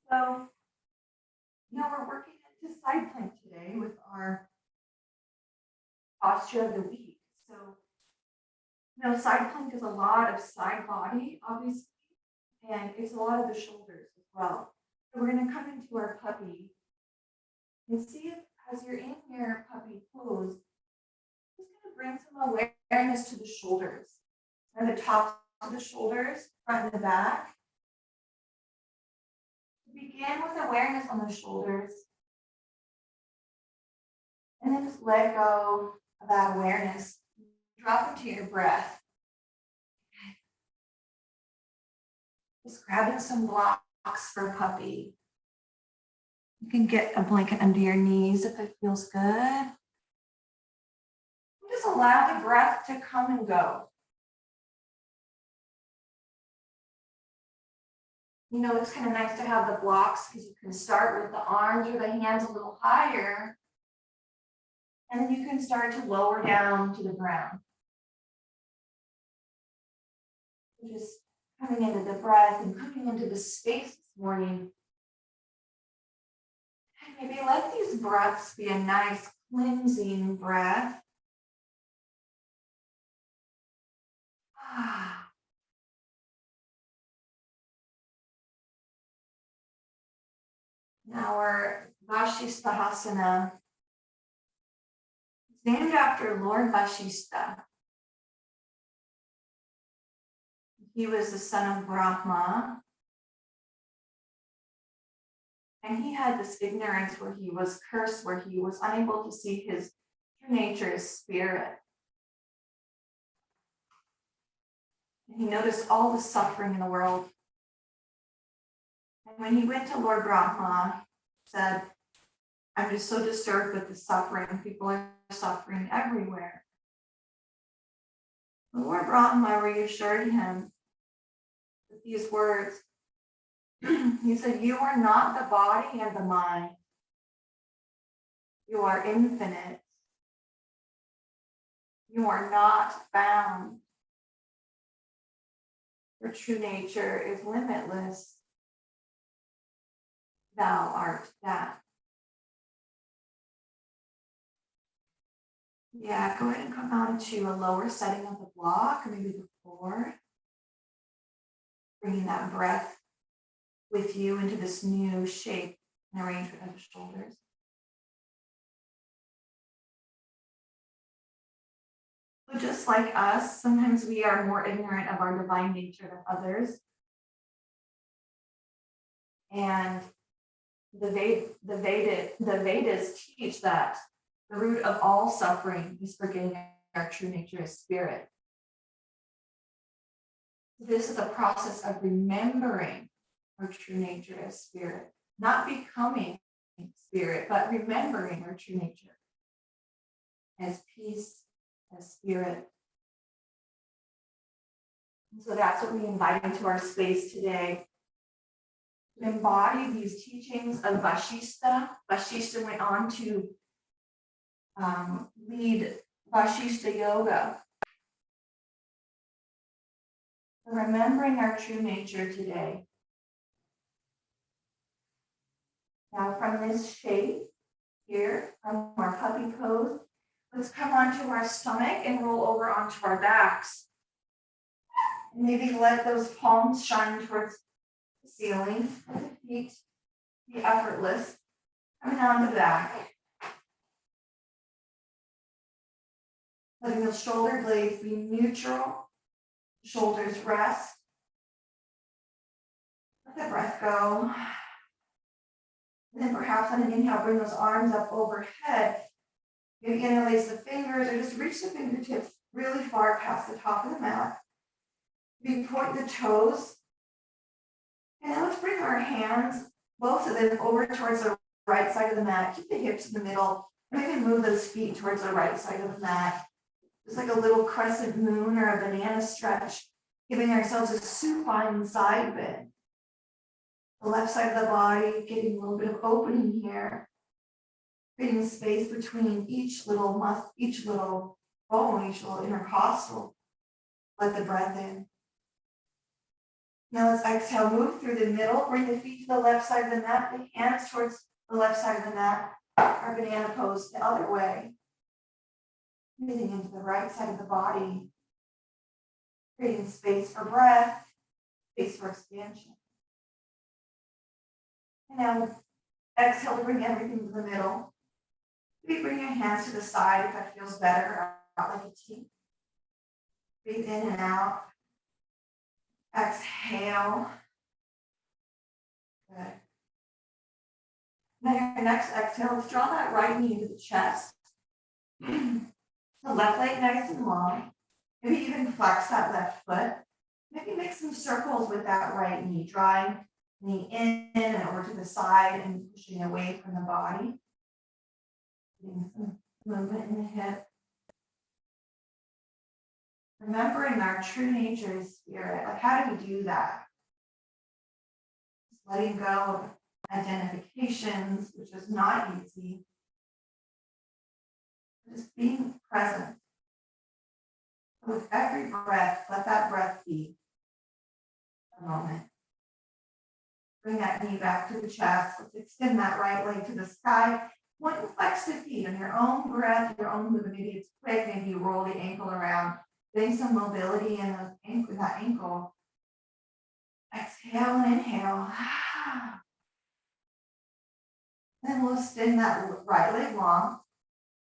So, we're working into side plank today with our posture of the week. So, side plank is a lot of side body, obviously, and it's a lot of the shoulders as well. So we're going to come into our puppy and see if, as you're in your puppy pose, just going to bring some awareness to the shoulders and the top of the shoulders, front and the back. Begin with awareness on the shoulders, and then just let go of that awareness. Drop into your breath. Just grabbing some blocks for puppy. You can get a blanket under your knees if it feels good. Just allow the breath to come and go. It's kind of nice to have the blocks because you can start with the arms or the hands a little higher, and then you can start to lower down to the ground. Just coming into the breath and coming into the space this morning. And maybe let these breaths be a nice cleansing breath. Now our Vasisthasana is named after Lord Vasistha. He was the son of Brahma. And he had this ignorance where he was cursed, where he was unable to see his true nature as spirit. And he noticed all the suffering in the world. And when he went to Lord Brahma, he said, I'm just so disturbed with the suffering. People are suffering everywhere. Lord Brahma reassured him with these words. He said, you are not the body and the mind. You are infinite. You are not bound. Your true nature is limitless. Thou art that. Yeah, go ahead and come out into a lower setting of the block, or maybe the floor. Bringing that breath with you into this new shape and arrangement of the shoulders. So just like us, sometimes we are more ignorant of our divine nature than others. And the Vedas teach that the root of all suffering is forgetting our true nature as spirit. This is a process of remembering our true nature as spirit, not becoming spirit, but remembering our true nature as peace, as spirit. And so that's what we invite into our space today. To embody these teachings of Vasistha. Vasistha went on to lead Vasistha Yoga. So remembering our true nature today. Now from this shape here, from our puppy pose, let's come onto our stomach and roll over onto our backs. And maybe let those palms shine towards the ceiling. Let the feet be effortless. Coming on the back. Letting the shoulder blades be neutral. Shoulders rest. Let the breath go. And then perhaps on an inhale, bring those arms up overhead. Maybe interlace the fingers or just reach the fingertips really far past the top of the mat. We point the toes. And then let's bring our hands, both of them, over towards the right side of the mat. Keep the hips in the middle. And we can move those feet towards the right side of the mat. Just like a little crescent moon or a banana stretch, giving ourselves a supine side bend. The left side of the body getting a little bit of opening here, creating space between each little bone, each little intercostal. Let the breath in. Now let's exhale, move through the middle, bring the feet to the left side of the mat, the hands towards the left side of the mat, our banana pose the other way. Breathing into the right side of the body, creating space for breath, space for expansion. And now exhale to bring everything to the middle. Maybe bring your hands to the side if that feels better, out like a T. Breathe in and out. Exhale. Good. Now your next exhale, let's draw that right knee into the chest. The left leg nice and long. Maybe you can flex that left foot. Maybe make some circles with that right knee, drawing knee in and over to the side and pushing away from the body. Getting some movement in the hip. Remembering our true nature is spirit. Like, how do we do that? Just letting go of identifications, which is not easy. Just being present. With every breath, let that breath be a moment. Bring that knee back to the chest. Let's extend that right leg to the sky. Point and flex the feet on your own breath, your own movement. Maybe it's quick, maybe you roll the ankle around. Getting some mobility in that ankle. Exhale and inhale. Then we'll extend that right leg long.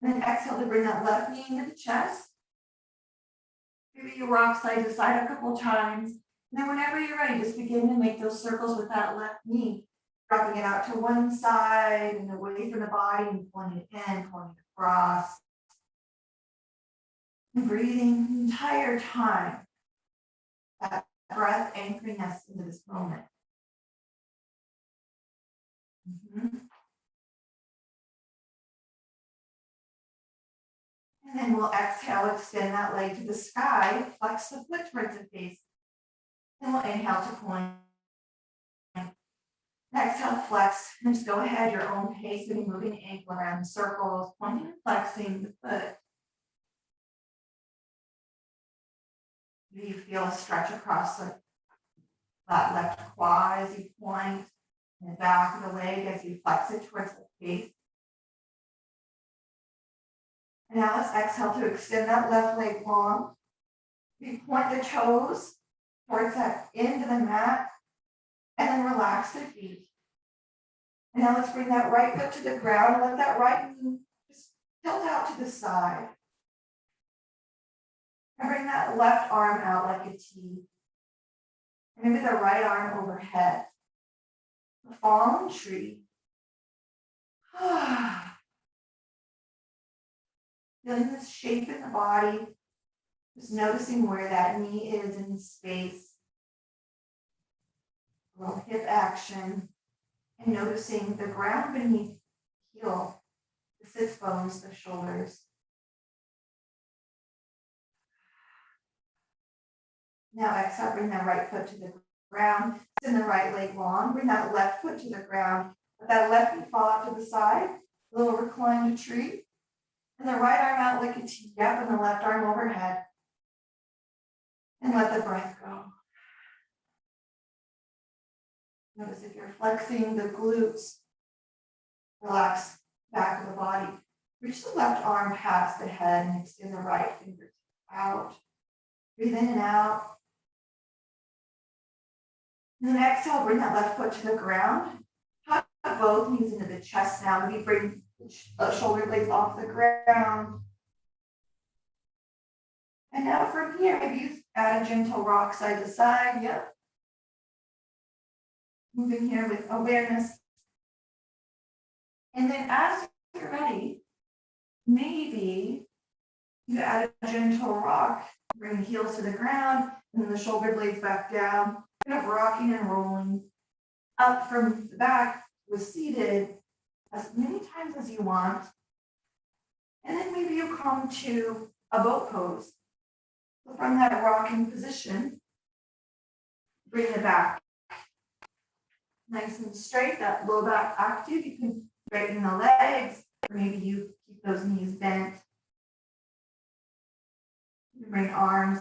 And then exhale to bring that left knee into the chest. Maybe you rock side to side a couple times. And then whenever you're ready, just begin to make those circles with that left knee. Dropping it out to one side and away from the body and pulling it in, pulling it across. And breathing the entire time. That breath anchoring us into this moment. And then we'll exhale, extend that leg to the sky, flex the foot towards the face. And we'll inhale to point. Exhale, flex, and just go ahead your own pace, maybe moving the ankle around in circles, pointing and flexing the foot. Maybe you feel a stretch across that left quad as you point, and the back of the leg as you flex it towards the face. And now let's exhale to extend that left leg long. You point the toes towards that end of the mat, and then relax the feet. And now let's bring that right foot to the ground and let that right knee just tilt out to the side. And bring that left arm out like a T. And maybe the right arm overhead. A fallen tree. Feeling this shape in the body. Just noticing where that knee is in space. A little hip action. And noticing the ground beneath the heel, the sits bones, the shoulders. Now exhale, bring that right foot to the ground. Send the right leg long. Bring that left foot to the ground. Let that left knee fall out to the side. A little reclined tree. And the right arm out like a T. Yep, and the left arm overhead. And let the breath go. Notice if you're flexing the glutes, relax back of the body. Reach the left arm past the head and extend the right fingertips out. Breathe in and out. And then exhale, bring that left foot to the ground. Tuck both knees into the chest now. Maybe bring the shoulder blades off the ground. And now from here, maybe you add a gentle rock side to side. Yep. Moving here with awareness. And then as you're ready, maybe you add a gentle rock, bring the heels to the ground, and then the shoulder blades back down, kind of rocking and rolling up from the back with seated as many times as you want. And then maybe you come to a boat pose. So from that rocking position, bring it back. Nice and straight, that low back active. You can straighten the legs, or maybe you keep those knees bent. You bring arms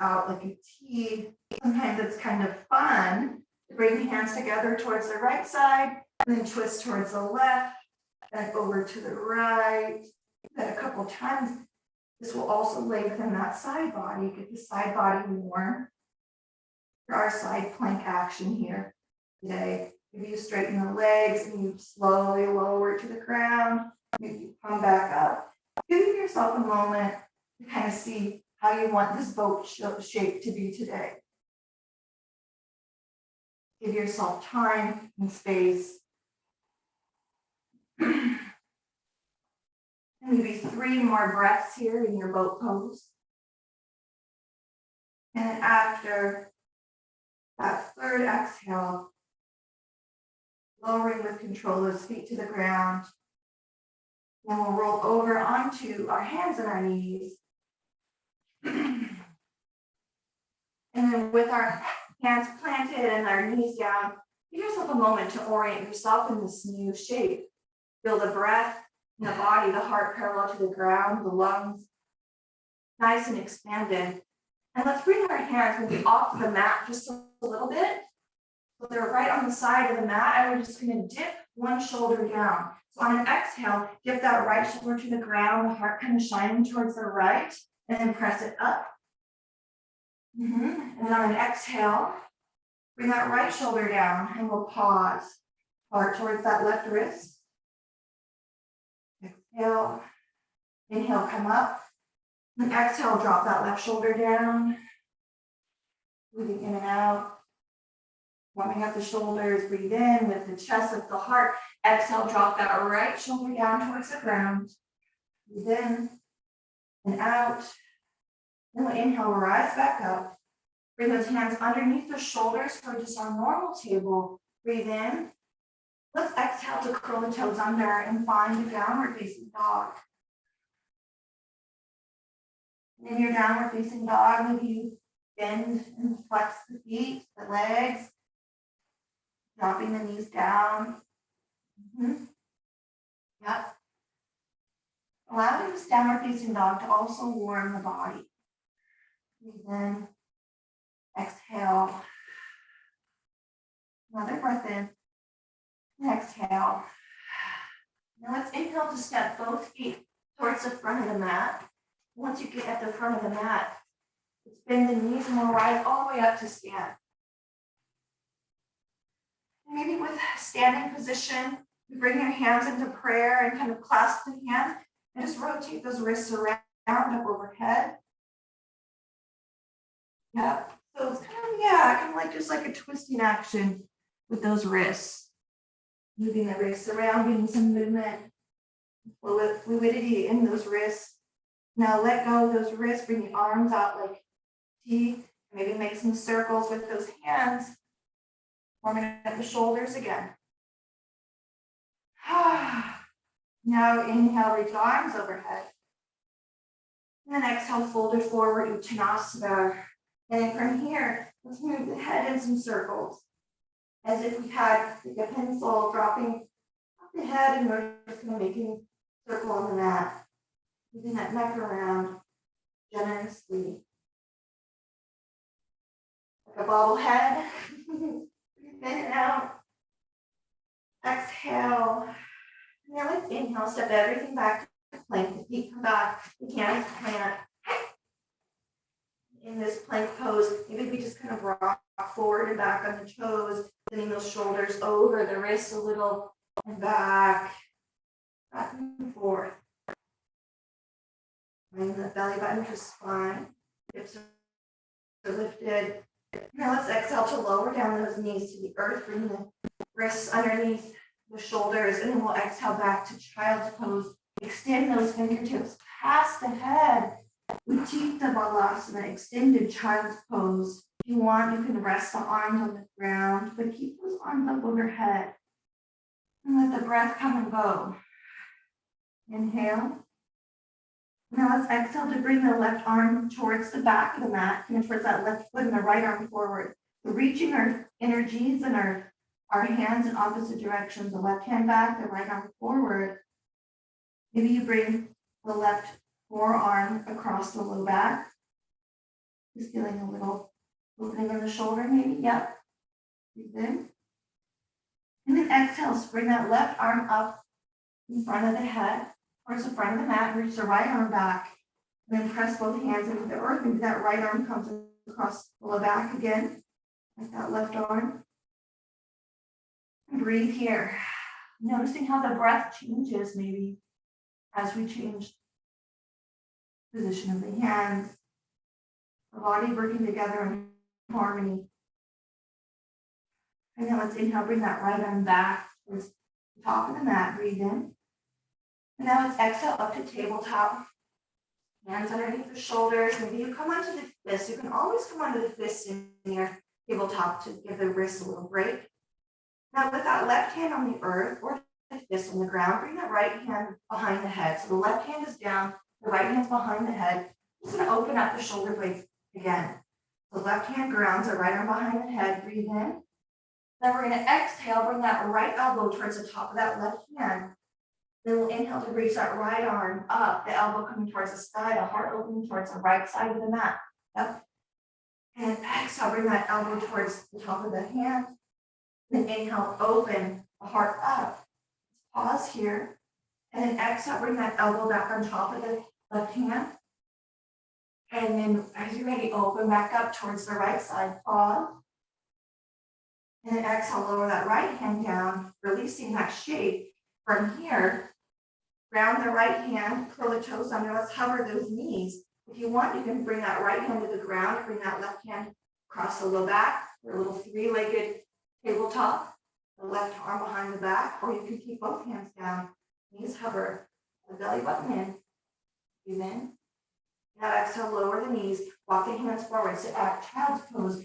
out like a T. Sometimes it's kind of fun to bring the hands together towards the right side and then twist towards the left, then over to the right. Then a couple times. This will also lengthen that side body, get the side body warm. For our side plank action here today. Maybe you straighten the legs and you slowly lower to the ground. Maybe you come back up. Giving yourself a moment to kind of see how you want this boat shape to be today. Give yourself time and space. And maybe 3 more breaths here in your boat pose. And then after that 3rd exhale, lowering with control those feet to the ground. Then we'll roll over onto our hands and our knees. And then with our hands planted and our knees down, give yourself a moment to orient yourself in this new shape. Feel the breath in the body, the heart parallel to the ground, the lungs nice and expanded. And let's bring our hands maybe off the mat just a little bit. So they're right on the side of the mat, and we're just going to dip one shoulder down. So on an exhale, dip that right shoulder to the ground, the heart kind of shining towards the right, and then press it up. And then on an exhale, bring that right shoulder down, and we'll pause. Heart towards that left wrist. Exhale. Inhale, come up. And exhale, drop that left shoulder down. Breathing in and out. Warming up the shoulders, breathe in with the chest, lift the heart. Exhale, drop that right shoulder down towards the ground. Breathe in and out. Then we'll inhale, rise back up. Bring those hands underneath the shoulders for just our normal table. Breathe in. Let's exhale to curl the toes under and find a downward facing dog. And in your downward facing dog, maybe you bend and flex the feet, the legs. Dropping the knees down. Yep. Allowing this downward facing dog to also warm the body. Breathe in. Exhale. Another breath in. And exhale. Now let's inhale to step both feet towards the front of the mat. Once you get at the front of the mat, let's bend the knees and we'll rise all the way up to stand. Maybe with standing position, you bring your hands into prayer and kind of clasp the hands and just rotate those wrists around up overhead. Yep. So it's kind of like just like a twisting action with those wrists. Moving the wrists around, getting some movement, fluidity in those wrists. Now let go of those wrists, bring the arms out like T. Maybe make some circles with those hands. Warming up the shoulders again. Now inhale, reach arms overhead. And then exhale, fold it forward, Uttanasana. And then from here, let's move the head in some circles. As if we had like a pencil dropping off the head, and we're just going to make a circle on the mat. Moving that neck around generously. Like a bobblehead. In and out. Exhale. Now let's inhale, step everything back to plank. The feet come back, the hands plant. In this plank pose, maybe we just kind of rock forward and back on the toes, sending those shoulders over the wrists a little and back and forth. Bring the belly button to spine. Hips are lifted. Now let's exhale to lower down those knees to the earth. Bring the wrists underneath the shoulders, and then we'll exhale back to child's pose. Extend those fingertips past the head. Utthita Balasana, extended child's pose. If you want, you can rest the arms on the ground, but keep those arms up overhead. And let the breath come and go. Inhale. Now let's exhale to bring the left arm towards the back of the mat and towards that left foot and the right arm forward. We're reaching our energies and our hands in opposite directions. The left hand back, the right arm forward. Maybe you bring the left forearm across the low back. Just feeling a little opening in the shoulder, maybe. Yep. Breathe in. And then exhale, bring that left arm up in front of the head, towards the front of the mat, reach the right arm back, and then press both hands into the earth. Maybe that right arm comes across the low back again, like that left arm. And breathe here. Noticing how the breath changes maybe as we change position of the hands, the body working together in harmony. And then let's inhale, bring that right arm back towards the top of the mat, breathe in. And now let's exhale up to tabletop. Hands underneath the shoulders. Maybe you come onto the fists. You can always come onto the fists in your tabletop to give the wrists a little break. Now with that left hand on the earth or the fist on the ground, bring that right hand behind the head. So the left hand is down, the right hand's behind the head. Just going to open up the shoulder blades again. The left hand grounds, the right arm behind the head, breathe in. Then we're going to exhale, bring that right elbow towards the top of that left hand. Then we'll inhale to reach that right arm up, the elbow coming towards the sky, the heart opening towards the right side of the mat. Yep. And exhale, bring that elbow towards the top of the hand. Then inhale, open the heart up. Pause here. And then exhale, bring that elbow back on top of the left hand. And then as you're ready, open back up towards the right side, pause. And then exhale, lower that right hand down, releasing that shape. From here, ground the right hand, curl the toes under, let's hover those knees. If you want, you can bring that right hand to the ground, bring that left hand across the low back, or a little three-legged tabletop, the left arm behind the back, or you can keep both hands down, knees hover, the belly button in, breathe in. Now exhale, lower the knees, walk the hands forward, sit back, child's pose.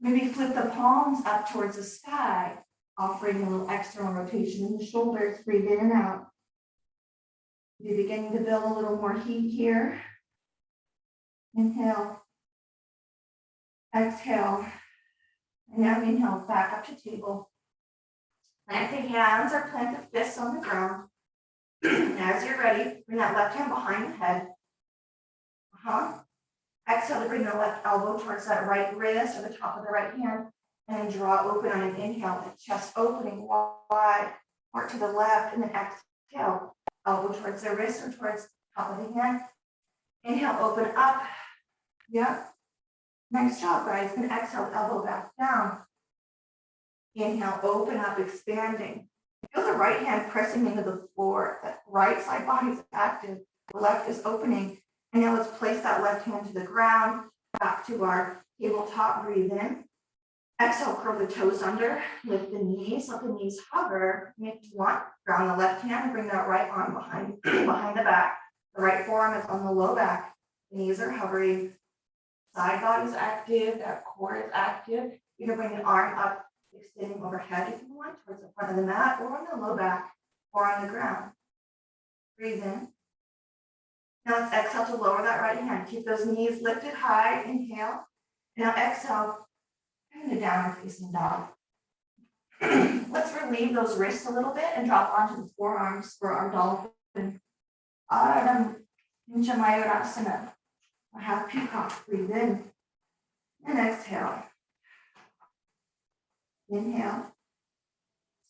Maybe flip the palms up towards the sky, offering a little external rotation in the shoulders, breathe in and out. You're beginning to build a little more heat here. Inhale, exhale, and now inhale back up to table. Plant the hands or plant the fists on the ground. As you're ready, bring that left hand behind the head. Exhale to bring the left elbow towards that right wrist or the top of the right hand, and draw open on an inhale, the chest opening wide, heart to the left, and then exhale, elbow towards the wrist or towards the top of the hand. Inhale, open up. Yep. Nice job, guys. And exhale, elbow back down. Inhale, open up, expanding. Feel the right hand pressing into the floor. That right side body is active. The left is opening. And now let's place that left hand to the ground, back to our tabletop, breathe in. Exhale, curl the toes under, lift the knees, let the knees hover. And if you want, ground the left hand and bring that right arm behind the back. The right forearm is on the low back. The knees are hovering. Side body is active, that core is active. You can bring the arm up, extending overhead if you want, towards the front of the mat, or on the low back, or on the ground. Breathe in. Now let's exhale to lower that right hand. Keep those knees lifted high, inhale. Now exhale, into downward facing dog. Let's relieve those wrists a little bit and drop onto the forearms for our dolphin. Ardha Mayurasana. I have peacock. Breathe in and exhale. Inhale.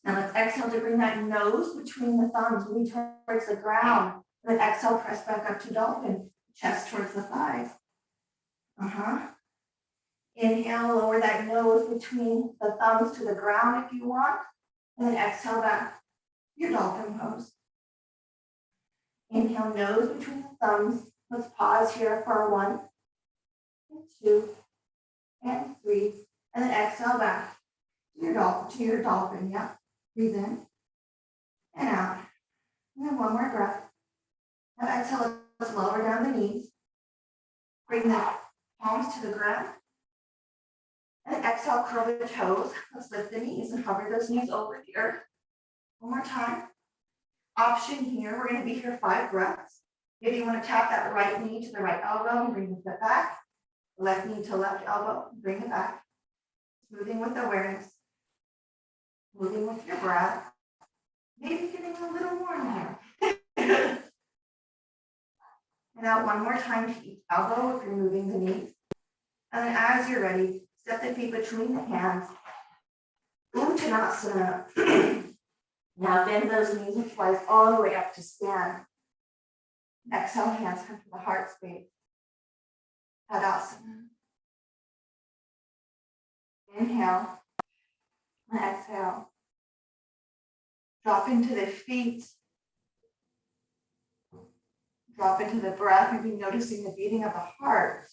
Now let's exhale to bring that nose between the thumbs, moving towards the ground. And then exhale, press back up to dolphin, chest towards the thighs. Inhale, lower that nose between the thumbs to the ground if you want. And then exhale back, your dolphin pose. Inhale, nose between the thumbs. Let's pause here for 1, and 2, and 3. And then exhale back to your dolphin. Yeah. Breathe in and out. And then one more breath. Now exhale, let's lower down the knees. Bring the palms to the ground. And exhale, curl the toes. Let's lift the knees and hover those knees over the earth. One more time. Option here, we're going to be here 5 breaths. Maybe you want to tap that right knee to the right elbow and bring the foot back. Left knee to left elbow, bring it back. Moving with awareness. Moving with your breath. Maybe getting a little warm here. And now one more time to each elbow if you're moving the knees. And then as you're ready, step the feet between the hands. Uttanasana. Now bend those knees and thighs all the way up to stand. Exhale, hands come to the heart space. Tadasana. Inhale and exhale. Drop into the feet. Drop into the breath, maybe noticing the beating of the heart.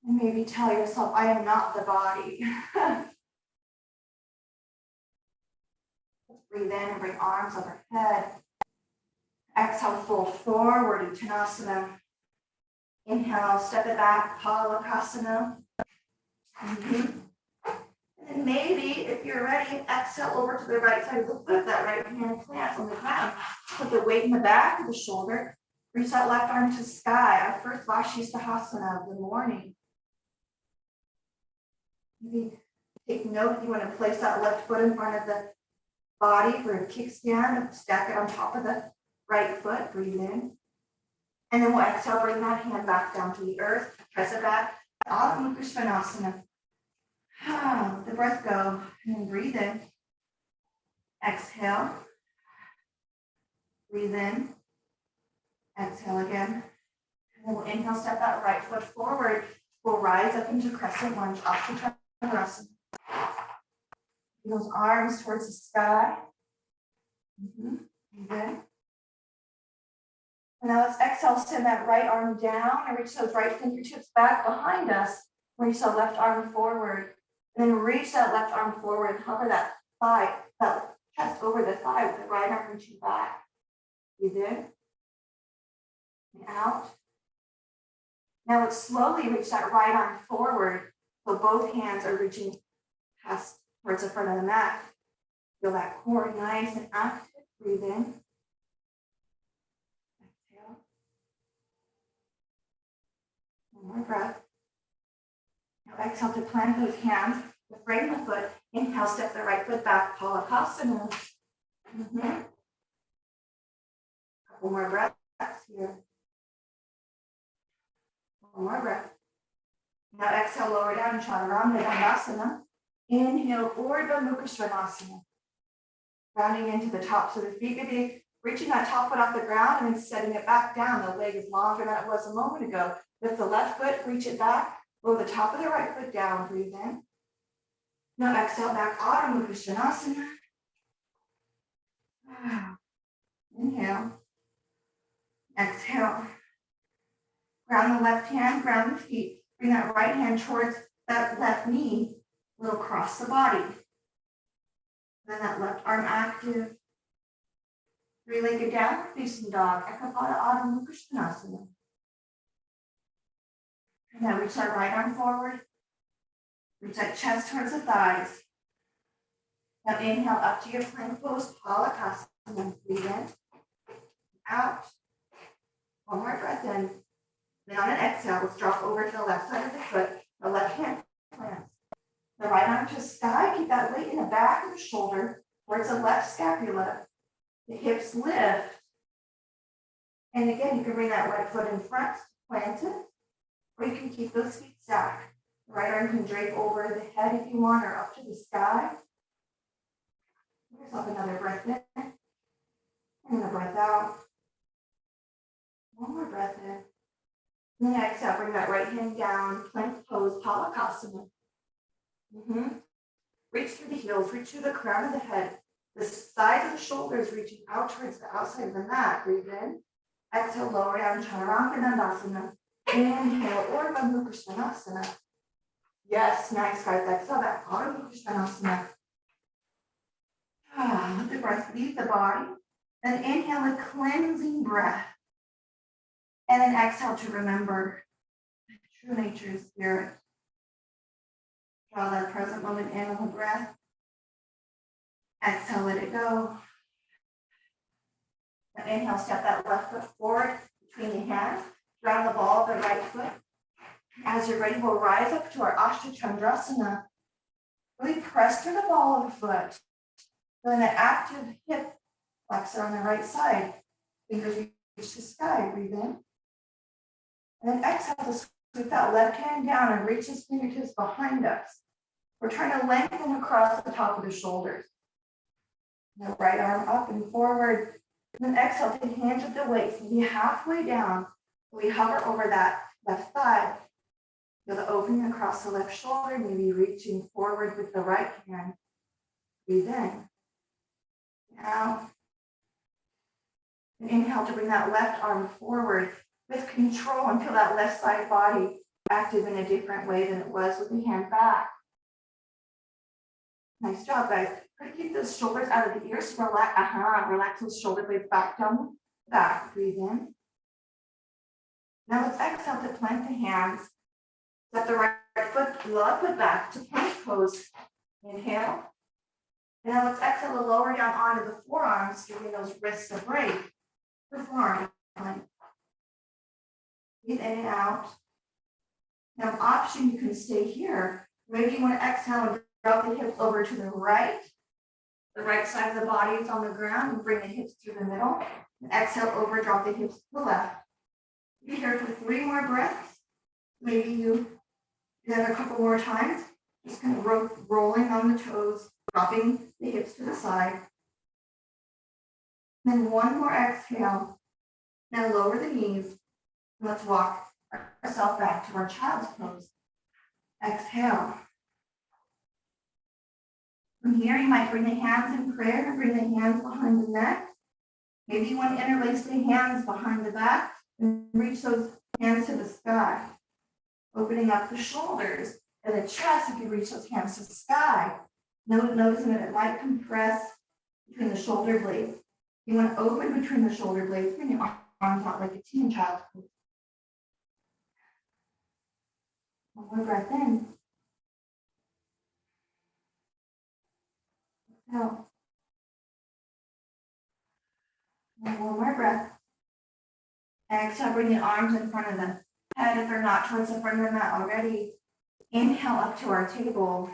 And maybe tell yourself, I am not the body. Let's breathe in and bring arms overhead. Exhale, fold forward, Uttanasana. Inhale, step it back, Palakasana. And then maybe, if you're ready, exhale over to the right side of the foot, that right hand plants on the ground. Put the weight in the back of the shoulder. Reach that left arm to sky, our first Vasisthasana of the morning. Maybe take note if you want to place that left foot in front of the body for a kickstand, stack it on top of the right foot, breathe in. And then we'll exhale, bring that hand back down to the earth, press it back, Vasisthasana. Let the breath go, and then breathe in. Exhale. Breathe in. Exhale again. And then we'll inhale, step that right foot forward. We'll rise up into crescent lunge, Vasisthasana. Those arms towards the sky. Breathe in. And now let's exhale, send that right arm down and reach those right fingertips back behind us. Reach the left arm forward. And then reach that left arm forward and hover that thigh, that chest over the thigh with the right arm reaching back. Breathe in and out. Now let's slowly reach that right arm forward. So both hands are reaching past towards the front of the mat. Feel that core nice and active. Breathe in. Exhale. One more breath. Now exhale to plant those hands, to frame the foot. Inhale, step the right foot back, Palakasana. Couple more breaths here. One more breath. Now exhale, lower down, Chaturanga. Inhale, Urdhva Mukha Svanasana. Rounding into the tops of the feet, maybe reaching that top foot off the ground and then setting it back down. The leg is longer than it was a moment ago. Lift the left foot, reach it back. Roll the top of the right foot down, breathe in. Now exhale back, Urdhva Mukha Svanasana. Inhale. Exhale. Ground the left hand, ground the feet. Bring that right hand towards that left knee. A little cross the body. Then that left arm active. Three-legged down, facing dog. Ekapada Urdhva Mukha Svanasana. And now reach that right arm forward. Reach that chest towards the thighs. Now inhale up to your plank pose, Palakasana. Breathe in. Out. One more breath in. Then on an exhale, let's drop over to the left side of the foot. The left hand plants. The right arm to the sky. Keep that weight in the back of the shoulder towards the left scapula. The hips lift. And again, you can bring that right foot in front, plant it, or you can keep those feet stacked. The right arm can drape over the head if you want, or up to the sky. Give yourself another breath in, and a breath out. One more breath in. And then exhale, bring that right hand down, plank pose, Palakasana. Reach through the heels, reach through the crown of the head. The sides of the shoulders reaching out towards the outside of the mat. Breathe in. Exhale, lower down, Chaturanga. Inhale, Urdhva Mukha Svanasana. Yes, nice guys. Exhale, that Urdhva Mukha Svanasana. Let the breath leave the body. Then inhale a cleansing breath. And then exhale to remember true nature is spirit. Draw that present moment in on the breath. Exhale, let it go. Now inhale, step that left foot forward between the hands. Ground the ball of the right foot. As you're ready, we'll rise up to our Ashtachandrasana. Really press through the ball of the foot. Feeling that active hip flexor on the right side. Fingers reach the sky. Breathe in. And then exhale to scoop that left hand down and reach his fingertips behind us. We're trying to lengthen across the top of the shoulders. The right arm up and forward. And then exhale, take hands at the waist, maybe halfway down. We hover over that left thigh. Feel the opening across the left shoulder, maybe reaching forward with the right hand. Breathe in. Out. And inhale to bring that left arm forward with control and feel that left side body active in a different way than it was with the hand back. Nice job, guys. Try to keep those shoulders out of the ears. Relax, relax those shoulder blades back down the back. Breathe in. Now let's exhale to plant the hands. Step the right foot, left foot back to plank pose. Inhale. And now let's exhale to lower down onto the forearms, giving those wrists a break. For forearm plank. Breathe in and out. Now, option, you can stay here. Maybe you want to exhale and drop the hips over to the right. The right side of the body is on the ground, and bring the hips through the middle. And exhale over, drop the hips to the left. Be here for 3 more breaths. Maybe you do that a couple more times. Just kind of rolling on the toes, dropping the hips to the side. Then 1 more exhale. Now lower the knees. Let's walk ourselves back to our child's pose. Exhale. From here, you might bring the hands in prayer and bring the hands behind the neck. Maybe you want to interlace the hands behind the back and reach those hands to the sky. Opening up the shoulders and the chest, if you reach those hands to the sky. Noticing that it might compress between the shoulder blades. You want to open between the shoulder blades, bring your arms out like a T in child's pose. 1 more breath in. Out. And 1 more breath. Exhale, bring the arms in front of the head if they're not towards the front of the mat already. Inhale up to our table.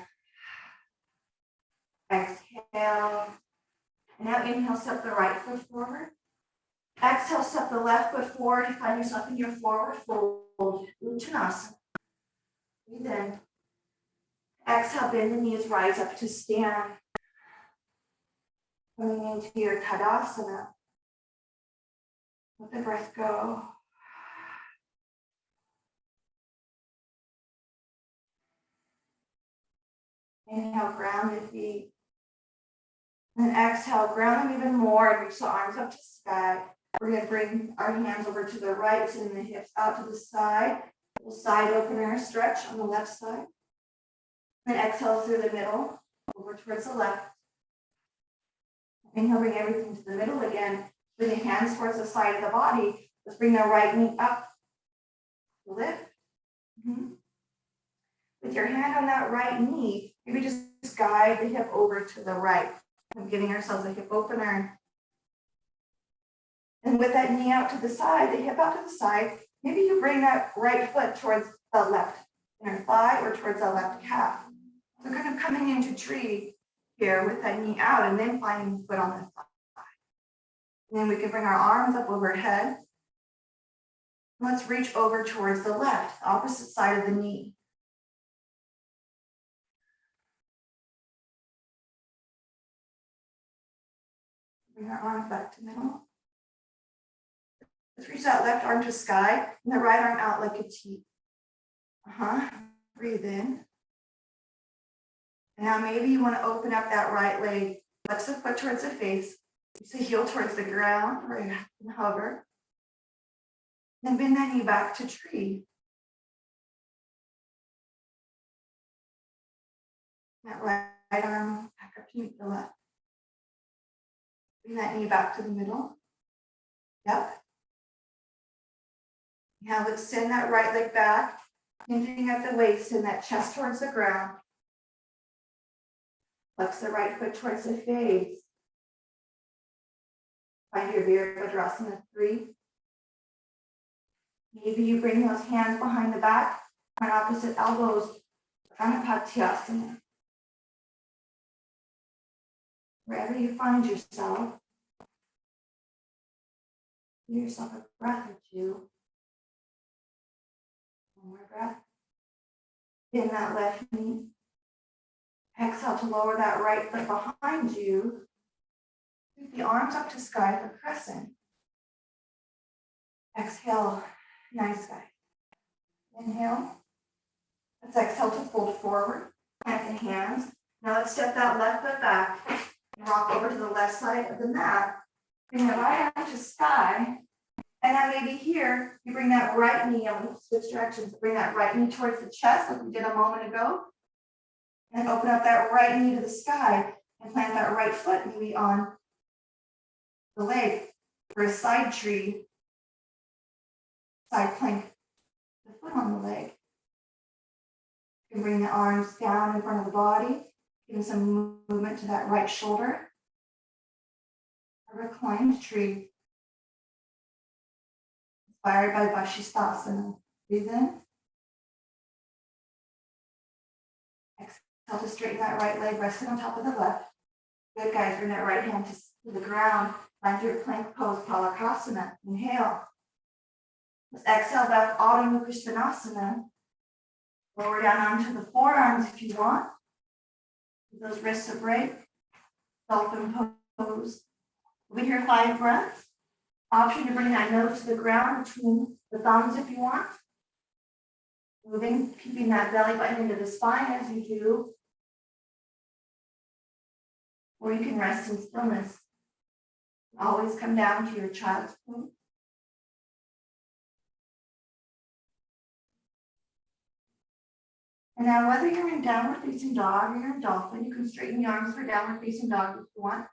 Exhale. And now inhale, step the right foot forward. Exhale, step the left foot forward. Find yourself in your forward fold. Uttanasana. Breathe in. Exhale, bend the knees, rise up to stand. Coming into your Tadasana. Let the breath go. Inhale, ground the feet. And exhale, ground them even more and reach the arms up to sky. We're going to bring our hands over to the right, sending the hips out to the side. We'll side opener stretch on the left side. Then exhale through the middle, over towards the left. Inhale, bring everything to the middle again. Bring the hands towards the side of the body. Let's bring the right knee up. Lift. With your hand on that right knee, maybe just guide the hip over to the right. I'm giving ourselves a hip opener. And with that knee out to the side, the hip out to the side, maybe you bring that right foot towards the left inner thigh or towards the left calf. So kind of coming into tree here with that knee out and then finding the foot on the thigh. And then we can bring our arms up overhead. Let's reach over towards the left, opposite side of the knee. Bring our arms back to middle. Let's reach that left arm to sky and the right arm out like a T. Breathe in. Now maybe you want to open up that right leg. Flex the foot towards the face. Use the heel towards the ground, right, and hover. Then bend that knee back to tree. That right arm back up to meet the left. Bring that knee back to the middle. Yep. Now let's send that right leg back, hinging at the waist and that chest towards the ground. Flex the right foot towards the face. Find your Virabhadrasana 3. Maybe you bring those hands behind the back on opposite elbows, Anapatyasana. Wherever you find yourself, give yourself a breath or two. One more breath. Bend that left knee. Exhale to lower that right foot behind you. Keep the arms up to sky for crescent. Exhale, nice guy. Inhale. Let's exhale to fold forward. Plant the hands. Now let's step that left foot back and rock over to the left side of the mat. Bring the right arm to sky. And then maybe here, you bring that right knee, I'm going to switch directions, bring that right knee towards the chest like we did a moment ago. And open up that right knee to the sky and plant that right foot maybe on the leg for a side tree, side plank, the foot on the leg. You can bring the arms down in front of the body, giving some movement to that right shoulder. A reclined tree. Inspired by Vasisthasana. Breathe in. Exhale to straighten that right leg, resting on top of the left. Good, guys. Bring that right hand to the ground. Find your plank pose, Vasisthasana. Inhale. Let's exhale back, Adho Mukha Svanasana. Lower down onto the forearms if you want. Give those wrists a break. Dolphin pose. We'll be here 5 breaths. Option to bring that nose to the ground between the thumbs if you want. Moving, keeping that belly button into the spine as you do. Or you can rest in stillness. Always come down to your child's pose. And now whether you're in downward facing dog or you're in dolphin, you can straighten the arms for downward facing dog if you want,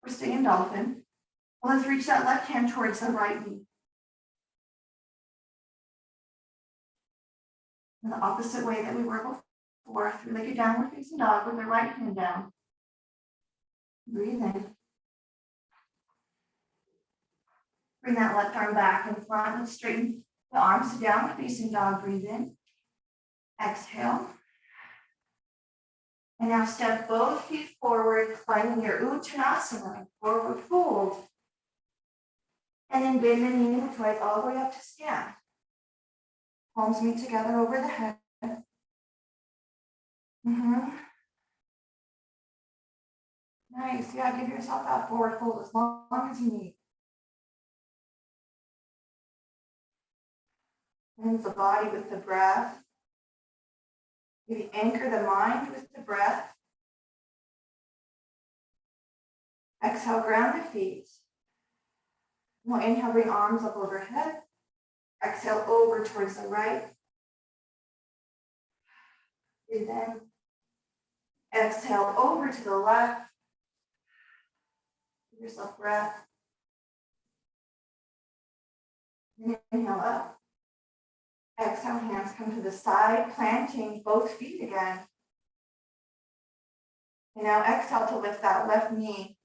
or stay in dolphin. Well, let's reach that left hand towards the right knee. In the opposite way that we were before, three-legged downward facing dog with the right hand down. Breathe in. Bring that left arm back in front and straighten the arms to downward facing dog. Breathe in. Exhale. And now step both feet forward, finding your Uttanasana, forward fold. And then bend the knee and twist all the way up to stand. Palms meet together over the head. Nice. Yeah, give yourself that forward fold as long as you need. And the body with the breath. Maybe anchor the mind with the breath. Exhale, ground the feet. We'll inhale, bring arms up overhead. Exhale, over towards the right. Breathe in. Exhale, over to the left. Give yourself breath. Inhale up. Exhale, hands come to the side, planting both feet again. And now exhale to lift that left knee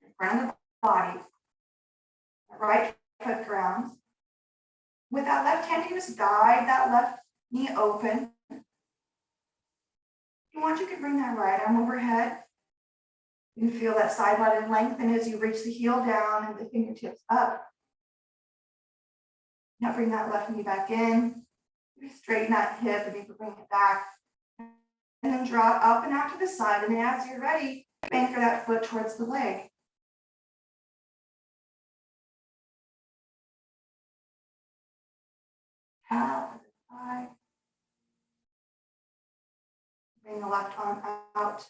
in front of the body. Right foot grounds. With that left hand, you just guide that left knee open. If you want, you can bring that right arm overhead. You can feel that side body lengthen as you reach the heel down and the fingertips up. Now bring that left knee back in. Straighten that hip and you can bring it back. And then drop up and out to the side. And then as you're ready, anchor that foot towards the leg. Out, thigh. Bring the left arm out,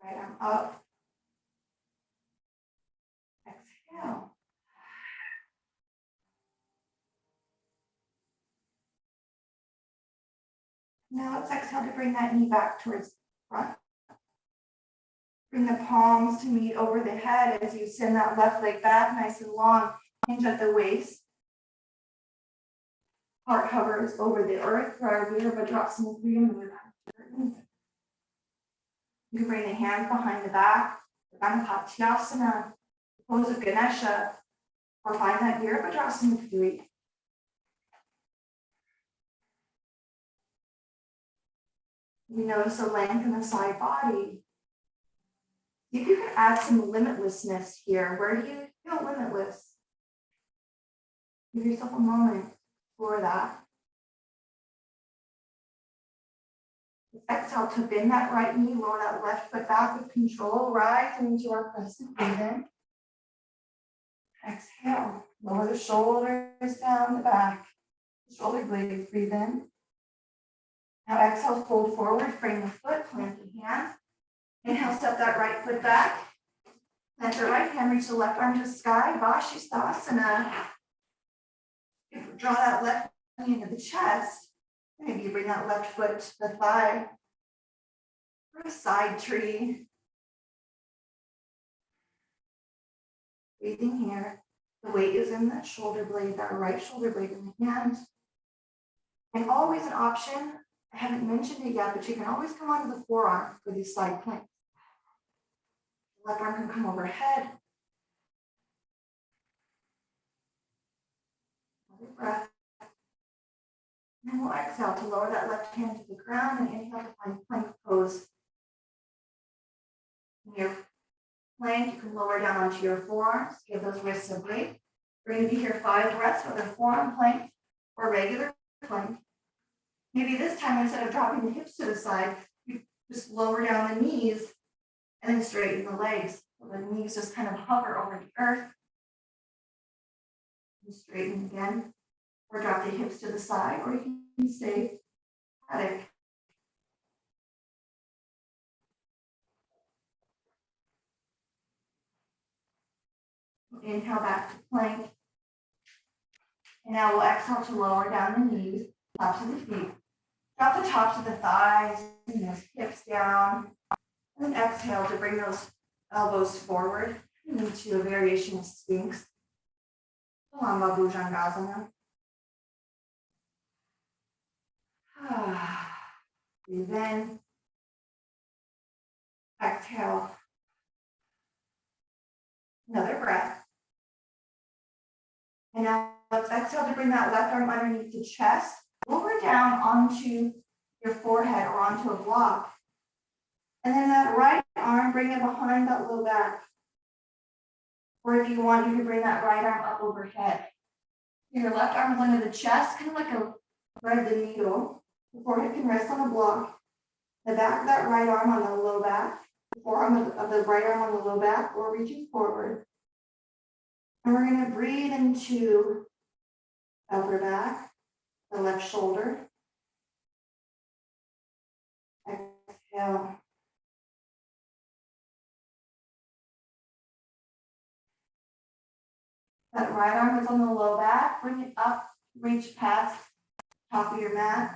right arm up. Exhale. Now let's exhale to bring that knee back towards the front. Bring the palms to meet over the head as you send that left leg back nice and long. Hinge at the waist. Heart hovers over the earth for our Vasisthasana. You can bring the hands behind the back, Vasisthasana, pose of Ganesha, or find that Vasisthasana 3. You notice the length in the side body. See if you can add some limitlessness here. Where do you feel limitless? Give yourself a moment for that. Exhale to bend that right knee, lower that left foot back with control, rise into our crescent, breathe in. Exhale, lower the shoulders down the back, shoulder blades, breathe in. Now exhale, fold forward, frame the foot, plant the hands. Inhale, step that right foot back. Plant the right hand, reach the left arm to the sky, Vasisthasana. Draw that left knee into the chest. Maybe you bring that left foot to the thigh. For a side tree. Breathing here. The weight is in that shoulder blade, that right shoulder blade in the hand. And always an option, I haven't mentioned it yet, but you can always come onto the forearm for these side planks. The left arm can come overhead. Another breath. And we'll exhale to lower that left hand to the ground and inhale to find plank pose. In your plank, you can lower down onto your forearms, give those wrists a break. We're going to be here 5 breaths, whether forearm plank or regular plank. Maybe this time, instead of dropping the hips to the side, you just lower down the knees and then straighten the legs. So the knees just kind of hover over the earth. And straighten again. Or drop the hips to the side, or you can stay static. Inhale back to plank. And now we'll exhale to lower down the knees, tops of the feet. Drop the tops of the thighs, and those hips down. And then exhale to bring those elbows forward into a variation of Sphinx. Lamba Bhujangasana. Breathe in. Exhale. Another breath. And now let's exhale to bring that left arm underneath the chest, lower down onto your forehead or onto a block. And then that right arm, bring it behind that low back. Or if you want, you can bring that right arm up overhead. Your left arm is under the chest, kind of like a thread the needle. The forehead can rest on a block. The back of that right arm on the low back. The forearm of the right arm on the low back, or reaching forward. And we're going to breathe into upper back, the left shoulder. Exhale. That right arm is on the low back. Bring it up, reach past top of your mat.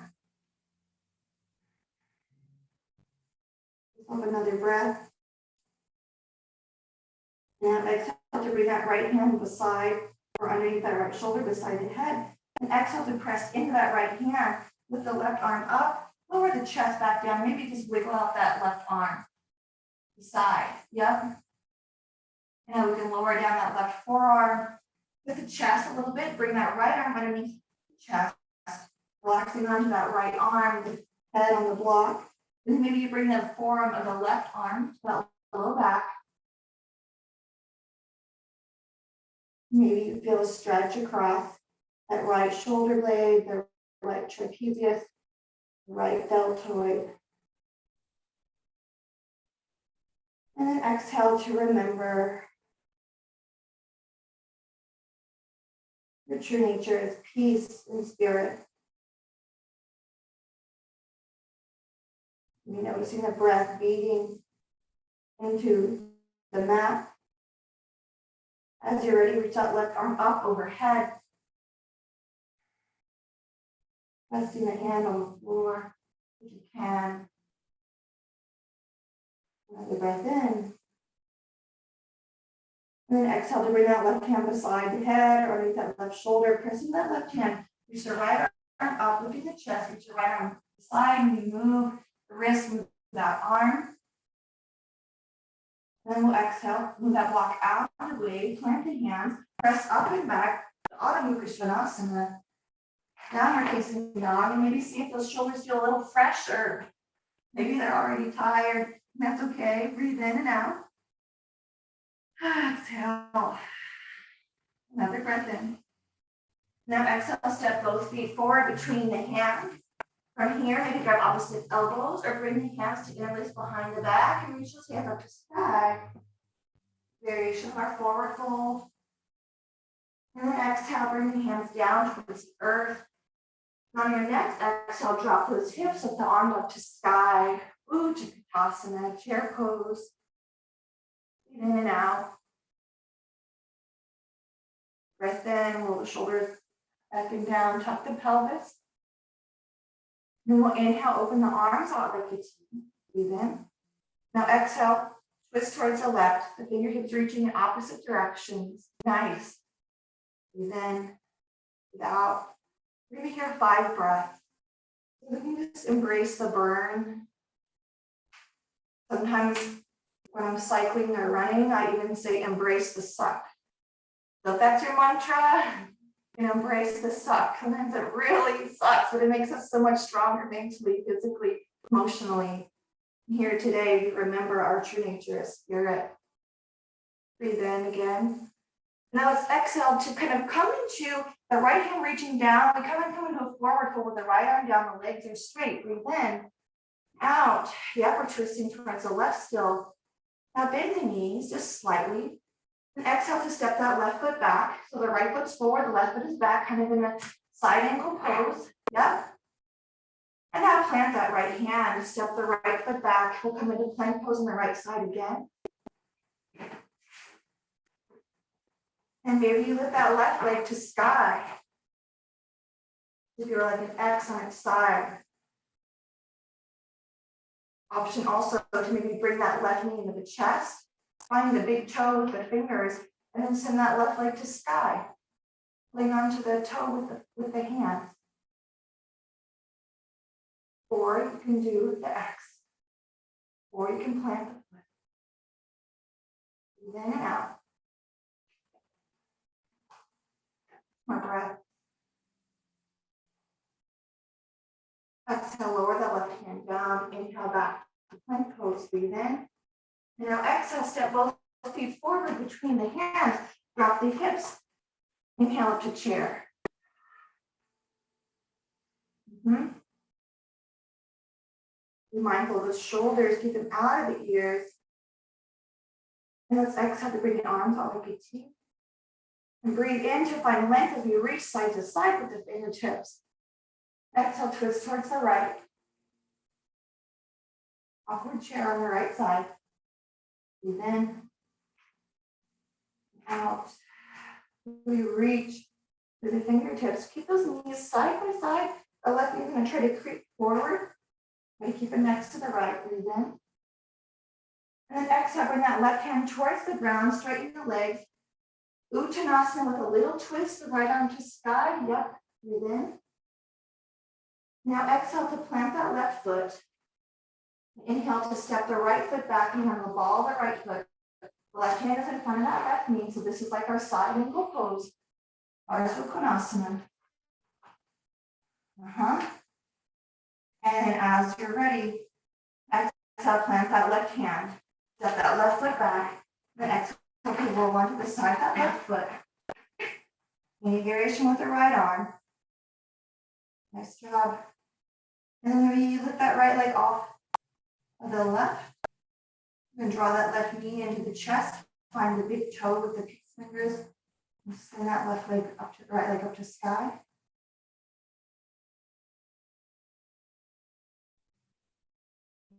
Take another breath. And exhale to bring that right hand beside or underneath that right shoulder beside the head. And exhale to press into that right hand with the left arm up. Lower the chest back down. Maybe just wiggle out that left arm. The side. Yep. And now we can lower down that left forearm with the chest a little bit. Bring that right arm underneath the chest. Relaxing onto that right arm, the head on the block. And maybe you bring the forearm of the left arm to that low back. Maybe you feel a stretch across that right shoulder blade, the right trapezius, the right deltoid. And then exhale to remember your true nature is peace and spirit. You're noticing the breath beating into the mat. As you're ready, reach that left arm up overhead. Resting the hand on the floor if you can. Another breath in. And then exhale to bring that left hand beside the head or underneath that left shoulder. Pressing that left hand. Reach the right arm up, lifting the chest. Reach the right arm beside, and you move the wrist, move that arm. Then we'll exhale, move that block out of the way, plant the hands, press up and back to Adho Mukha Svanasana. Downward facing dog, and maybe see if those shoulders feel a little fresh, or maybe they're already tired. That's okay. Breathe in and out. Exhale. Another breath in. Now exhale, step both feet forward between the hands. From here, maybe grab opposite elbows or bring the hands to interlace behind the back and reach those hands up to sky. Variation of our forward fold. And then exhale, bring the hands down towards the earth. And on your next exhale, drop those hips with the arms up to sky. Vasisthasana, chair pose. In and out. Breath in, roll the shoulders back and down, tuck the pelvis. Then we'll inhale, open the arms out like a T. Breathe in. Now exhale, twist towards the left, the fingertips reaching in opposite directions. Nice. Breathe in, breathe out. We're gonna be here 5 breaths. We can just embrace the burn. Sometimes when I'm cycling or running, I even say embrace the suck. So if that's your mantra, you know, embrace the suck. Sometimes it really sucks, but it makes us so much stronger mentally, physically, emotionally. Here today, we remember our true nature as spirit. Breathe in again. Now let's exhale to kind of come into the right hand reaching down. We come into a forward fold with the right arm down, the legs are straight. Breathe in, out. Yep, we're twisting towards the left still. Now bend the knees just slightly. And exhale to step that left foot back. So the right foot's forward, the left foot is back, kind of in a side angle pose. Yep. And now plant that right hand, step the right foot back. We'll come into plank pose on the right side again. And maybe you lift that left leg to sky. If you're like an X on its side. Option also to maybe bring that left knee into the chest. Find the big toe with the fingers, and then send that left leg to sky. Lean onto the toe with the hands. Or you can do the X. Or you can plant the foot. Breathe in and out. More breath. Exhale, lower the left hand down. Inhale back to plank pose. Breathe in. And now exhale, step both feet forward between the hands. Drop the hips. Inhale up to chair. Be mindful of the shoulders. Keep them out of the ears. And let's exhale to bring the arms out like a T. And breathe in to find length as we reach side to side with the fingertips. Exhale, twist towards the right. Awkward chair on the right side. Breathe in. Out. We reach with the fingertips. Keep those knees side by side. The left knee is going to try to creep forward. Try to keep it next to the right. Breathe in. And then exhale, bring that left hand towards the ground, straighten the legs. Uttanasana with a little twist, the right arm to sky. Yep. Breathe in. Now exhale to plant that left foot. Inhale to step the right foot back and on the ball of the right foot. The left hand is in front of that left knee, so this is like our side angle pose. Ardha Konasana. And then as you're ready, exhale, plant that left hand. Step that left foot back. Then exhale to roll onto the side of that left foot. Any variation with the right arm. Nice job. And then maybe you lift that right leg off of the left. And draw that left knee into the chest. Find the big toe with the fingers. And send that left leg up to the right leg up to sky.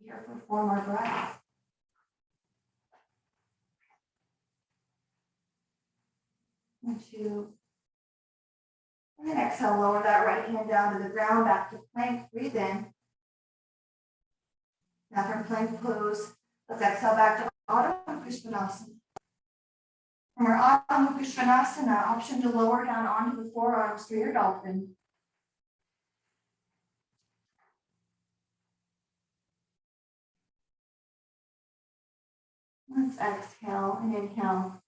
Here for 4 more breaths. And 2. And then exhale, lower that right hand down to the ground, back to plank. Breathe in. Now from plank pose, let's exhale back to Ardha Konasana. From our Ardha Konasana, option to lower down onto the forearms for your dolphin. Let's exhale and inhale.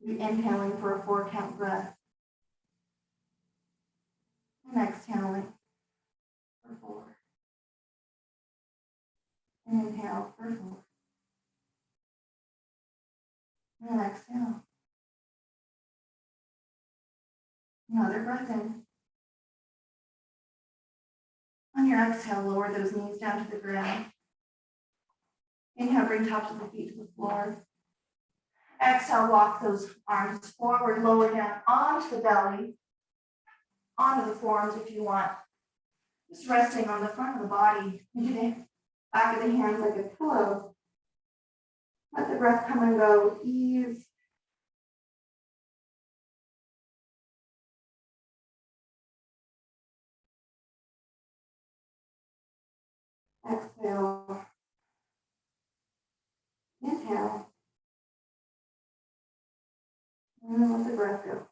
Be inhaling for a 4 count breath. And exhaling for 4. And inhale for 4. And exhale. Another breath in. On your exhale, lower those knees down to the ground. Inhale, bring tops of the feet to the floor. Exhale, walk those arms forward, lower down onto the belly, onto the forearms if you want. Just resting on the front of the body, into the back of the hands like a pillow. Let the breath come and go with ease. Exhale. Inhale. And then let the breath go.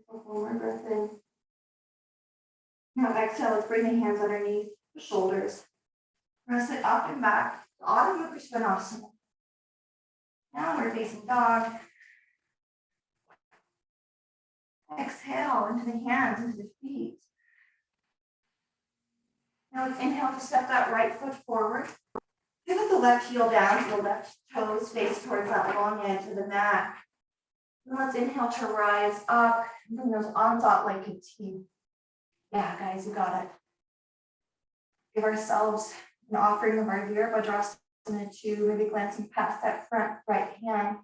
One more breath in. Now exhale, let's bring the hands underneath the shoulders. Press it up and back. Adho Mukha Svanasana. Downward facing dog. Exhale into the hands, into the feet. Now let's inhale to step that right foot forward. Pivot the left heel down to the left toes, face towards that long edge of the mat. And let's inhale to rise up, bring those arms out like a T. Yeah, guys, you got it. Give ourselves an offering of our Vasisthasana 2, maybe glancing past that front right hand.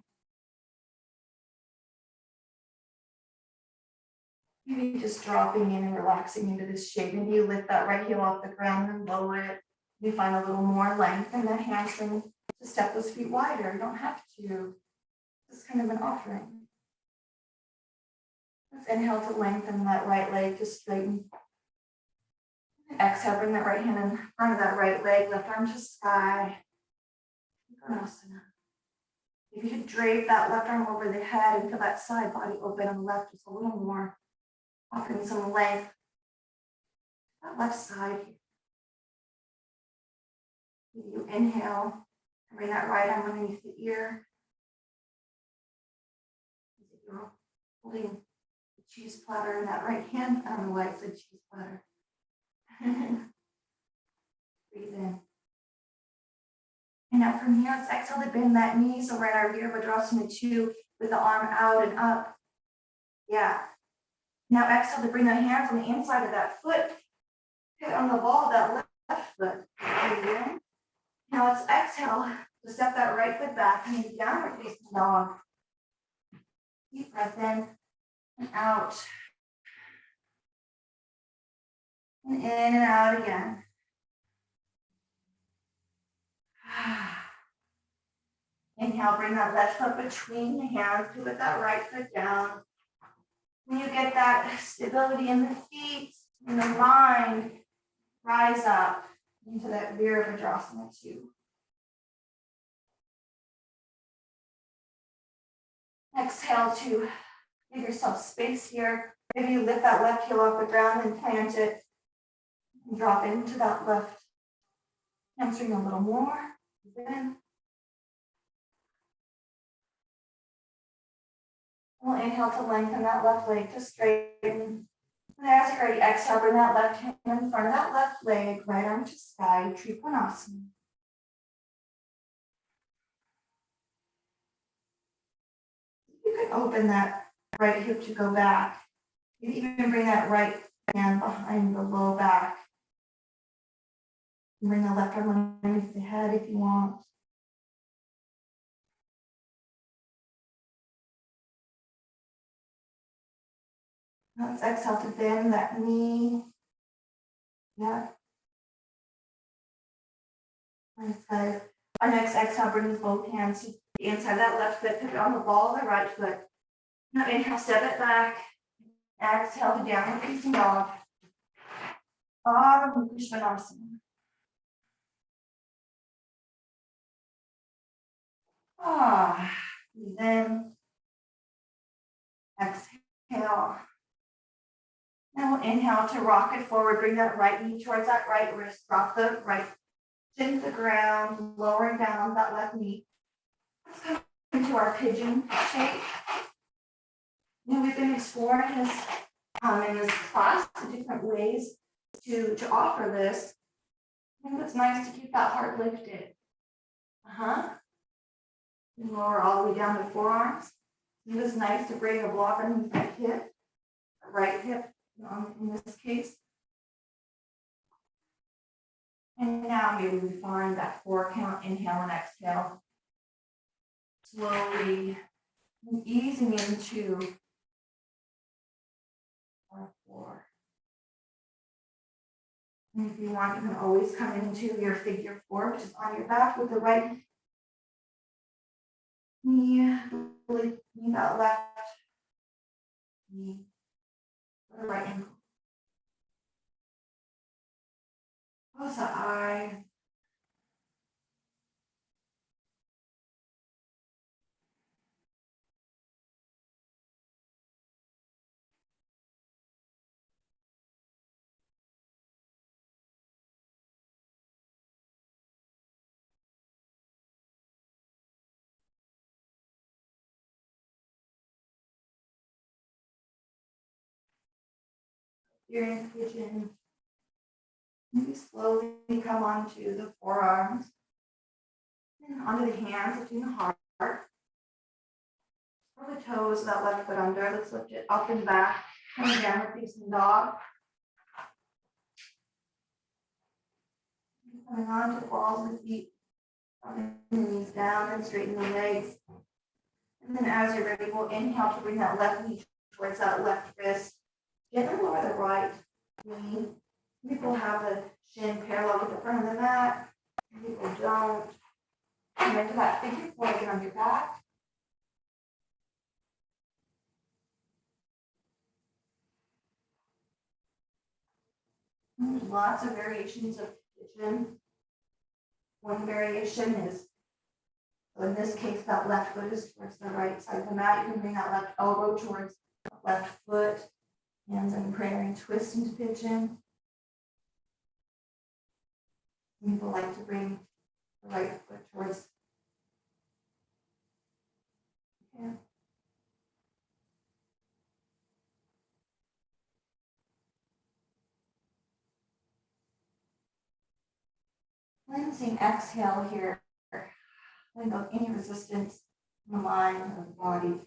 Maybe just dropping in and relaxing into this shape. Maybe you lift that right heel off the ground and lower it. You find a little more length in that hamstring to step those feet wider. You don't have to. It's kind of an offering. Let's inhale to lengthen that right leg to straighten. Exhale, bring that right hand in front of that right leg, left arm to sky. Vasisthasana. If you could drape that left arm over the head and feel that side body open on the left just a little more, offering some length. That left side. You inhale, bring that right arm underneath the ear. You're holding the cheese platter in that right hand. I don't know why it said cheese platter. Breathe in. And now from here, let's exhale to bend that knee. So right our rear Vasisthasana 2 with the arm out and up. Yeah. Now exhale to bring the hands on the inside of that foot. Hit on the ball of that left foot. Breathe in. Now let's exhale to step that right foot back into downward facing dog. Deep breath in and out. And in and out again. Inhale, bring that left foot between the hands, pivot that right foot down. When you get that stability in the feet, in the mind, rise up into that Vasisthasana 2. Exhale to give yourself space here. Maybe you lift that left heel off the ground and plant it. And drop into that left hamstring a little more. Then we'll inhale to lengthen that left leg to straighten. And as you're ready, exhale, bring that left hand in front of that left leg, right arm to sky, Trikonasana. You can open that right hip to go back. You can even bring that right hand behind the low back. Bring the left arm underneath the head if you want. Let's exhale to bend that knee. Yeah. Nice, guys. Our next exhale brings both hands to the inside of that left foot, pivot on the ball of the right foot. Now inhale, step it back. Exhale to downward facing dog. Adho Mukha Svanasana. Breathe in. Exhale. Now we'll inhale to rock it forward. Bring that right knee towards that right wrist. Drop the right chin to the ground, lowering down that left knee. Let's come into our pigeon shape. Now we've been exploring this in this class, the different ways to offer this. I think it's nice to keep that heart lifted. And lower all the way down to forearms. It was nice to bring a block underneath the hip, the right hip in this case. And now maybe we find that 4 count, inhale and exhale. Slowly easing into our 4. And if you want, you can always come into your figure 4, which is on your back with the right knee, really knee that left knee, the right ankle. Close the eye. You're in pigeon. Maybe slowly come onto the forearms and onto the hands between the heart. Or the toes of that left foot under. Let's lift it up and back. Coming down with facing dog. Coming on to the balls of the feet. Coming the knees down and straighten the legs. And then as you're ready, we'll inhale to bring that left knee towards that left wrist. Gently lower the right knee. People have the shin parallel with the front of the mat. People don't. Come into that figure 4 again on your back. And there's lots of variations of pigeon. One variation is, so in this case, that left foot is towards the right side of the mat. You can bring that left elbow towards the left foot. Hands in prayer and twist into pigeon. People like to bring the right foot towards the hand. Cleansing exhale here. Letting go of any resistance in the mind or the body.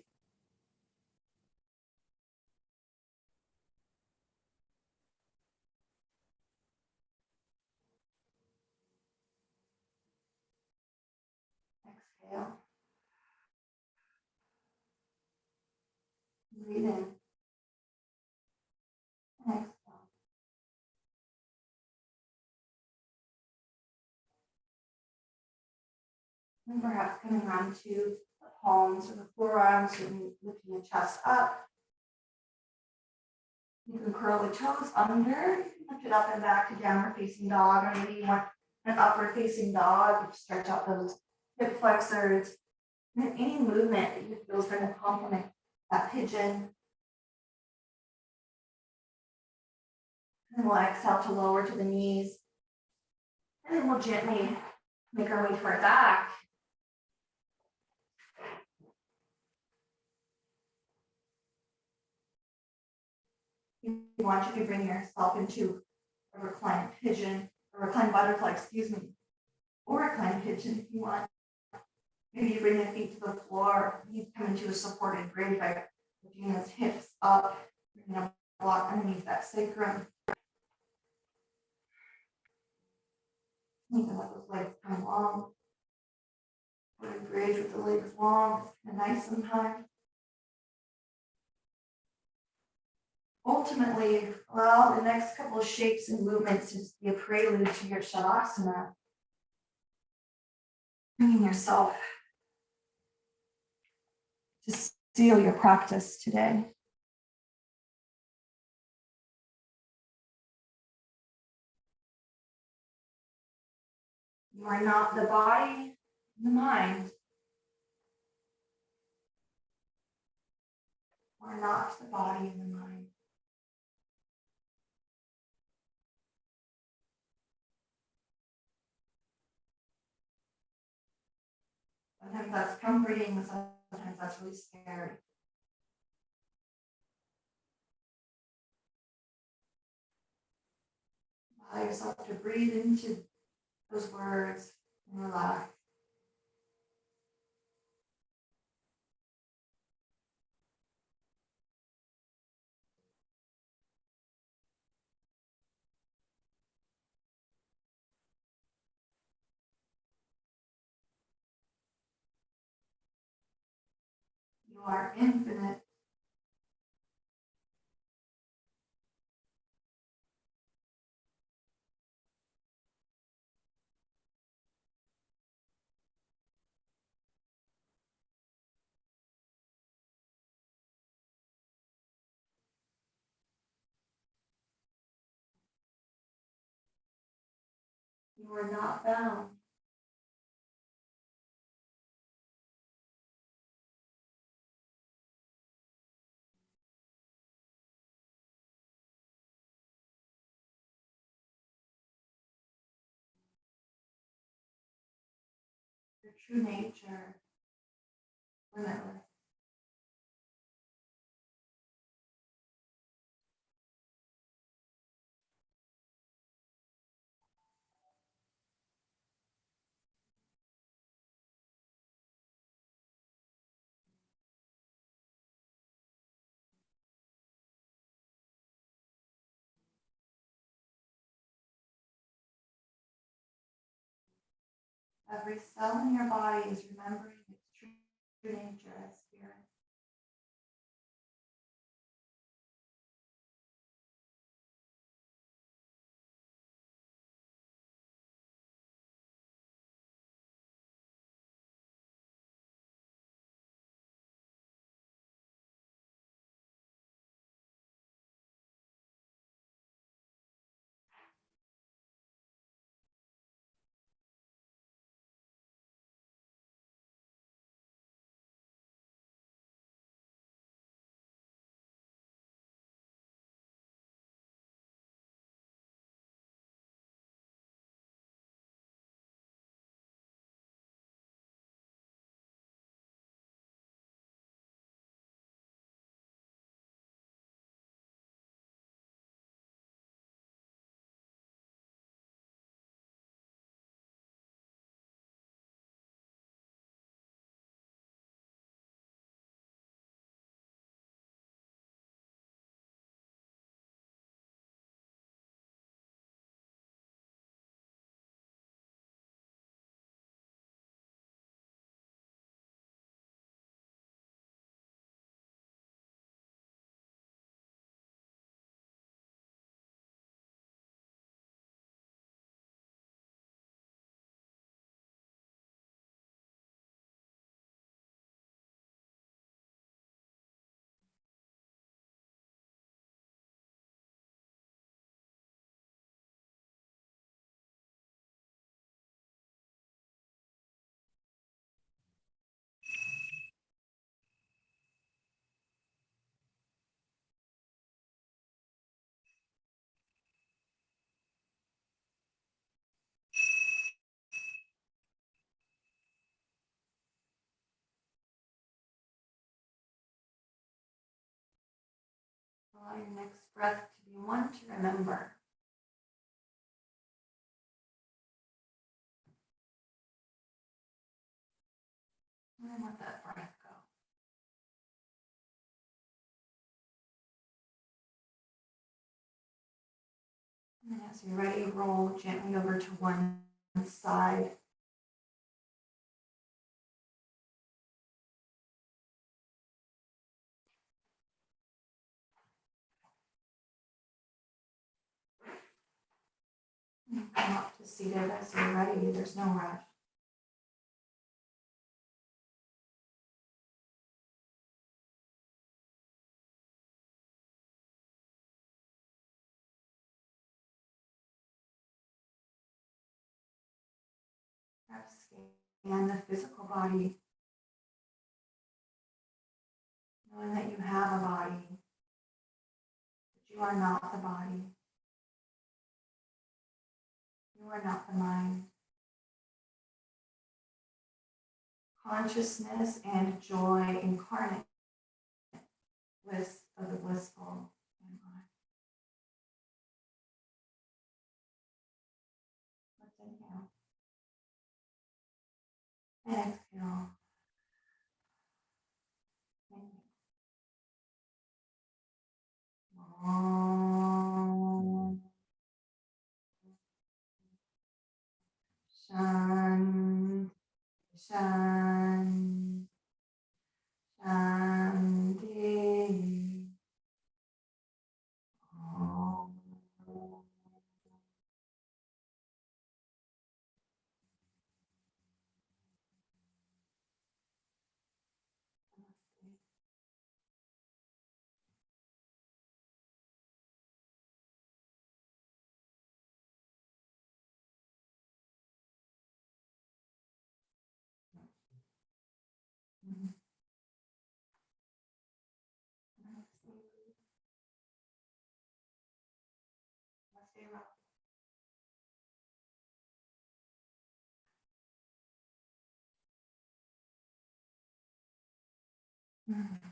Exhale. Breathe in. And exhale. And perhaps coming on to the palms or the forearms and lifting the chest up. You can curl the toes under. You can lift it up and back to downward facing dog. Or maybe you want an upward facing dog. Stretch out those hip flexors. And any movement that you feel is going to complement that pigeon. And we'll exhale to lower to the knees. And then we'll gently make our way to our back. If you want, you can bring yourself into a reclined pigeon, a reclined butterfly, or reclined pigeon if you want. Maybe you bring the feet to the floor. You come into a supported bridge by lifting those hips up, bringing a block underneath that sacrum. You can let those legs come long. Supported bridge with the legs long. It's kind of nice sometimes. Ultimately, allow the next couple of shapes and movements to just be a prelude to your Shavasana. Bringing yourself to seal your practice today. You are not the body, the mind. You are not the body and the mind. Sometimes that's comforting, sometimes that's really scary. Allow yourself to breathe into those words and relax. You are infinite. You are not bound. Your true nature, limitless. Every cell in your body is remembering its true nature as spirit. Allow your next breath to be one to remember. And then let that breath go. And then as you're ready, roll gently over to one side. And come up to seated as you're ready. There's no rush. Perhaps scan the physical body, knowing that you have a body, but you are not the body. You are not the mind. Consciousness and joy incarnate, bliss of the blissful and blind. Let's inhale and exhale. Om Shanti, Shanti, Shanti. Mm.